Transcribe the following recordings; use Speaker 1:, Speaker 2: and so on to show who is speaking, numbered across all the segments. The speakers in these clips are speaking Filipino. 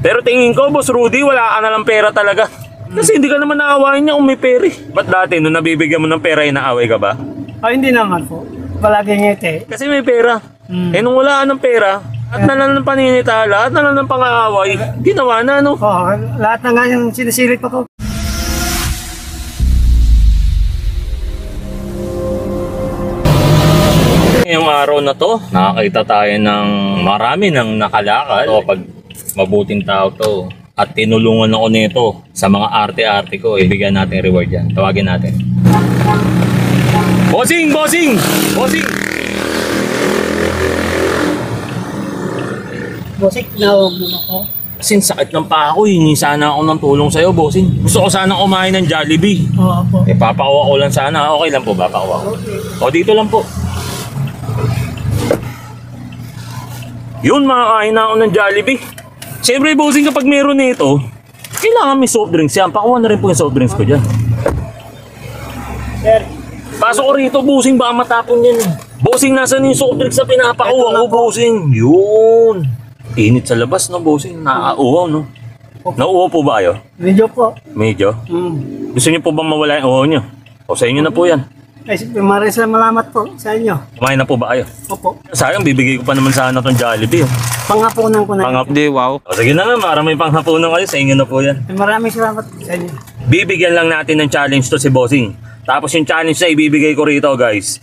Speaker 1: Pero tingin ko, Boss Rudy, wala ka na lang pera talaga. Kasi hindi ka naman naawain niya kung may pera. Ba't dati, nung nabibigyan mo ng pera, inaaway ka ba?
Speaker 2: Hindi naman po. Palagi ngiti.
Speaker 1: Kasi may pera. Eh nung wala ka ng pera, at na lang ng paninitala, at na lang ng pang-aaway, ginawa na, no?
Speaker 2: Lahat na nga yung sinisilip ako.
Speaker 1: Ngayong araw na to, nakakita tayo ng marami ng nakalakal. O pag mabuting tao to, at tinulungan ako nito sa mga arte-arte ko, ibigyan natin reward yan. Tawagin natin. Bossing! Bossing! Bossing!
Speaker 2: Bossing, tinawag mo ako.
Speaker 1: Kasi sakit ng pa ako, hingi sana ako ng tulong sa'yo, bossing. Gusto ko sana kumain ng Jollibee.
Speaker 2: Oo po.
Speaker 1: Papakuha ko lang sana. Okay lang po, papakuha ko. O dito lang po. Yun, makakain na ako ng Jollibee. Siyempre, bossing, kapag meron nito, kailangan may soft drinks yan. Pakuha na rin po yung soft drinks ko dyan.
Speaker 2: Sir.
Speaker 1: Pasok ko rito, bossing, baka matapon yan. Bossing, nasan yung soft drinks na pinapakuha ko, bossing? Yun. Init sa labas, no, bossing? Nakauhaw, no? Nauuhaw po ba kayo?
Speaker 2: Medyo po.
Speaker 1: Medyo? Gusto niyo po ba mawala yung uhaw niyo? O sa inyo na po yan.
Speaker 2: Maraming salamat po sa inyo.
Speaker 1: Kumain na po ba kayo?
Speaker 2: Opo.
Speaker 1: Sayang, bibigay ko pa naman sana itong Jollibee.
Speaker 2: Panghapunan ko na.
Speaker 1: Pang-update, wow. O sige na nga, para may panghapunan kayo, sa inyo na po yan.
Speaker 2: Maraming salamat sa inyo.
Speaker 1: Bibigyan lang natin ng challenge to si Bossing. Tapos yung challenge na ibibigay ko rito, guys,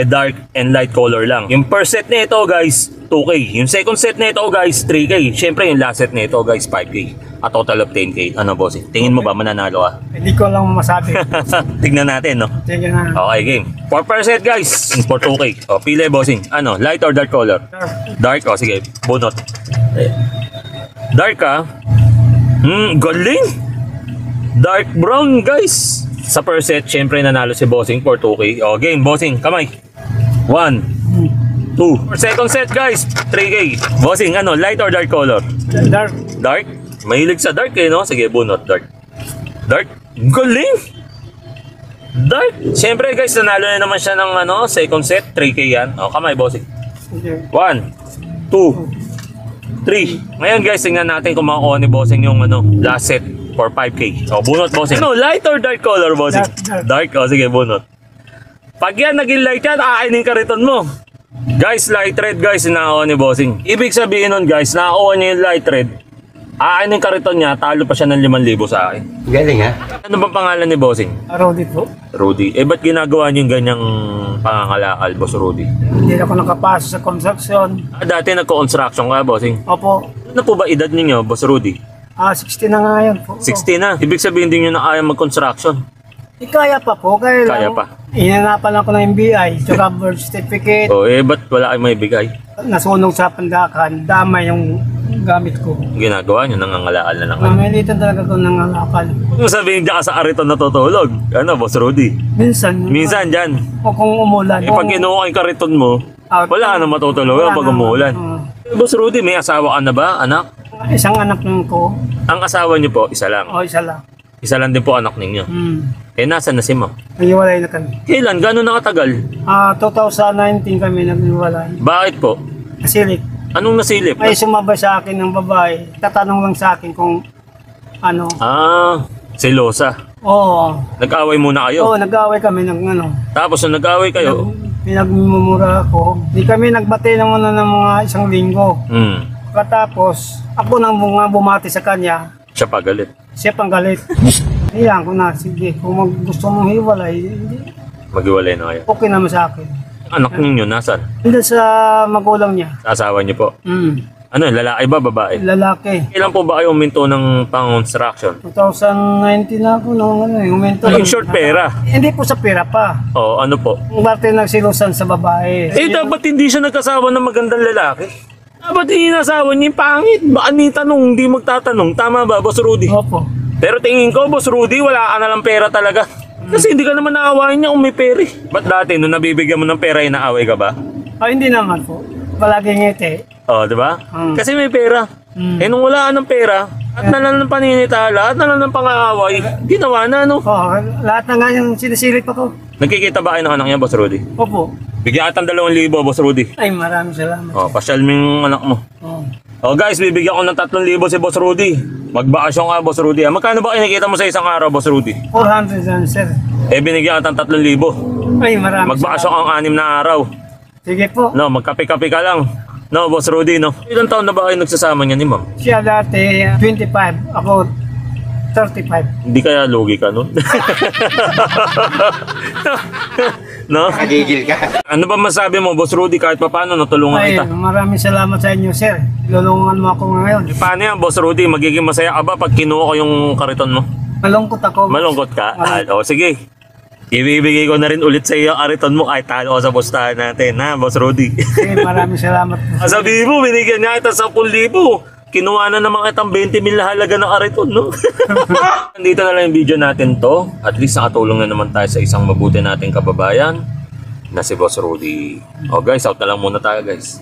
Speaker 1: dark and light color lang. Yung first set na ito, guys, 2K. Yung second set na ito, guys, 3K. Siyempre, yung last set na ito, guys, 5K. A total of 10K. Ano, Bossing? Tingin mo ba mananalo ka?
Speaker 2: Hindi ko lang masabi.
Speaker 1: Tignan natin, no?
Speaker 2: Sige na.
Speaker 1: Okay, game. For per set, guys, for 2K. O, pili, Bossing. Ano, light or dark color? Dark? O, sige. Bunot. Dark, ha? Galing! Dark brown, guys. Sa per set, syempre nanalo si Bossing for 2K. O, game, Bossing, kamay. 1, 2. For second set, guys, 3K. Bossing, ano, light or dark color?
Speaker 2: Dark.
Speaker 1: Dark? Mahilig sa dark eh, no? Sige, bunot, dark. Dark? Galing! Dark! Syempre, guys, nanalo na naman siya ng, ano, second set, 3K yan. O, kamay, Bossing. 1, 2, 3. Ngayon, guys, tingnan natin kung makukuha ni Bossing yung, ano, last set. For 5K. O, bunot, Bossing. Ano, light or dark color, Bossing?
Speaker 2: Dark.
Speaker 1: O, sige, bunot. Pag yan, naging light yan, aakainin kariton mo. Guys, light red, guys, nakakuha ni Bossing. Ibig sabihin nun, guys, nakakuha niya yung light red. Aakainin kariton niya, talo pa siya ng 5,000 sa akin.
Speaker 3: Galing, ha?
Speaker 1: Ano bang pangalan ni Bossing?
Speaker 2: Rudy po.
Speaker 1: Rudy. Ba't ginagawa niyo yung ganyang pangangalakal, Boss Rudy?
Speaker 2: Hindi ako nakapasok sa construction.
Speaker 1: Dati nagko-construction ka, Bossing.
Speaker 2: Opo.
Speaker 1: Ano po ba edad ninyo, Boss Rudy?
Speaker 2: 60 na nga yan po.
Speaker 1: 60 na. Ibig sabihin din nyo na kaya mag-construction.
Speaker 2: Kaya pa po.
Speaker 1: Kaya pa.
Speaker 2: Inanapan ako ng MBI, tsaka birth certificate.
Speaker 1: O, ba't wala kayo may bigay?
Speaker 2: Nasunog sa pandakan, damay yung gamit ko.
Speaker 1: Ginagawa nyo, nangangalakal na lang kayo.
Speaker 2: Mamilitan talaga ko ng alakal.
Speaker 1: Kung sabihin dyan ka sa ariton natutulog, ano, Boss Rudy?
Speaker 2: Minsan.
Speaker 1: Minsan dyan.
Speaker 2: O kung umulan.
Speaker 1: Pag kinuha yung kariton mo, wala ka na matutulog pag umulan. Boss Rudy, may asawa ka na ba, anak?
Speaker 2: Isang anak lang ko.
Speaker 1: Ang asawa niyo po, isa lang.
Speaker 2: O, isa lang.
Speaker 1: Isa lang din po anak ninyo. Nasaan na si Ma'am?
Speaker 2: Naghiwalay na kami.
Speaker 1: Kailan? Gano'n nakatagal?
Speaker 2: 2019 kami naghiwalay.
Speaker 1: Bakit po?
Speaker 2: Nasilik.
Speaker 1: Anong nasilip?
Speaker 2: Ay sumabay sa akin ng babae. Tatanong lang sa akin kung ano.
Speaker 1: Selosa.
Speaker 2: Oo.
Speaker 1: Nag-away muna kayo?
Speaker 2: Oo, nag-away kami ng ano.
Speaker 1: Tapos nung nag-away kayo?
Speaker 2: Pinagmumura ako. Hindi kami nagbati ng mga 1 linggo. Katapos, ako nang bumati sa kanya.
Speaker 1: Siya pa galit.
Speaker 2: Siya pang galit. Iyan ko na, sige, kung gusto mong hiwalay,
Speaker 1: Maghiwalay na kayo.
Speaker 2: okay naman sa akin.
Speaker 1: Anak ninyo, nasan?
Speaker 2: Hindi sa magulang niya.
Speaker 1: Sa asawa niyo po? Ano, lalaki ba, babae?
Speaker 2: Lalaki.
Speaker 1: Kailan po ba kayo uminto ng pang-construction?
Speaker 2: 2019 na ako nung uminto.
Speaker 1: Yung short pera?
Speaker 2: Hindi po sa pera pa.
Speaker 1: Oo, ano po?
Speaker 2: Ang parte nagsilusan sa babae.
Speaker 1: Dapat hindi siya nagkasawa ng magandang lalaki. Dapat inasawa niya yung pangit. Baka ni tanong, hindi magtatanong. Tama ba, Boss Rudy?
Speaker 2: Opo.
Speaker 1: Pero tingin ko, Boss Rudy, wala ka na lang pera talaga. Kasi hindi ka naman naawain niya kung may pera. Ba't dati, nung nabibigyan mo ng pera, inaaway ka ba?
Speaker 2: Hindi naman po. Palagi ngiti.
Speaker 1: Oo, di ba? Kasi may pera. Nung wala ka ng pera, at na lang ng paninitala, at na lang ng pang-aaway, ginawa na, no?
Speaker 2: Lahat na nga yung sinisilip ako.
Speaker 1: Nagkikita ba kayo ng anak niya, Boss Rudy?
Speaker 2: Opo.
Speaker 1: Bigyan atang 2,000, Boss Rudy.
Speaker 2: Ay, maraming salamat.
Speaker 1: Pasyal mo yung anak mo. Oh guys, bibigyan ko ng 3,000 si Boss Rudy. Magbakasyon ka, Boss Rudy. Magkano ba kinikita mo sa isang araw, Boss Rudy?
Speaker 2: 400 yan, sir.
Speaker 1: Binigyan ka ng 3,000.
Speaker 2: Ay, maraming
Speaker 1: Magbakasyon kang 6 na araw.
Speaker 2: Sige po.
Speaker 1: No, magkape-kape ka lang. No, Boss Rudy, no? Ilang taon na ba kayo nagsasama niya ni ma'am?
Speaker 2: Siya dati 25, ako 35.
Speaker 1: Hindi kaya lugi ka nun? No?
Speaker 3: Nakagigil ka.
Speaker 1: Ano ba masabi mo, Boss Rudy, kahit pa paano natulungan
Speaker 2: Ay,
Speaker 1: kita?
Speaker 2: maraming salamat sa inyo, sir. Ilulungan mo ako ngayon.
Speaker 1: Paano yan, Boss Rudy? Magiging masaya ka ba pag kinuha ko yung kariton mo?
Speaker 2: Malungkot ako.
Speaker 1: Malungkot ka? O sige. Ibibigay ko na rin ulit sa iyo ang kariton mo kahit talo ka sa postahan natin, ha, Boss Rudy?
Speaker 2: Sige, maraming salamat po.
Speaker 1: Sabi mo, binigyan nga kita 10,000. Kinuha na naman kitang 20,000 na halaga ng kariton, no? Dito na lang yung video natin to. At least nakatulong na naman tayo sa isang mabuti nating kababayan na si Boss Rudy. O guys, out na lang muna tayo guys.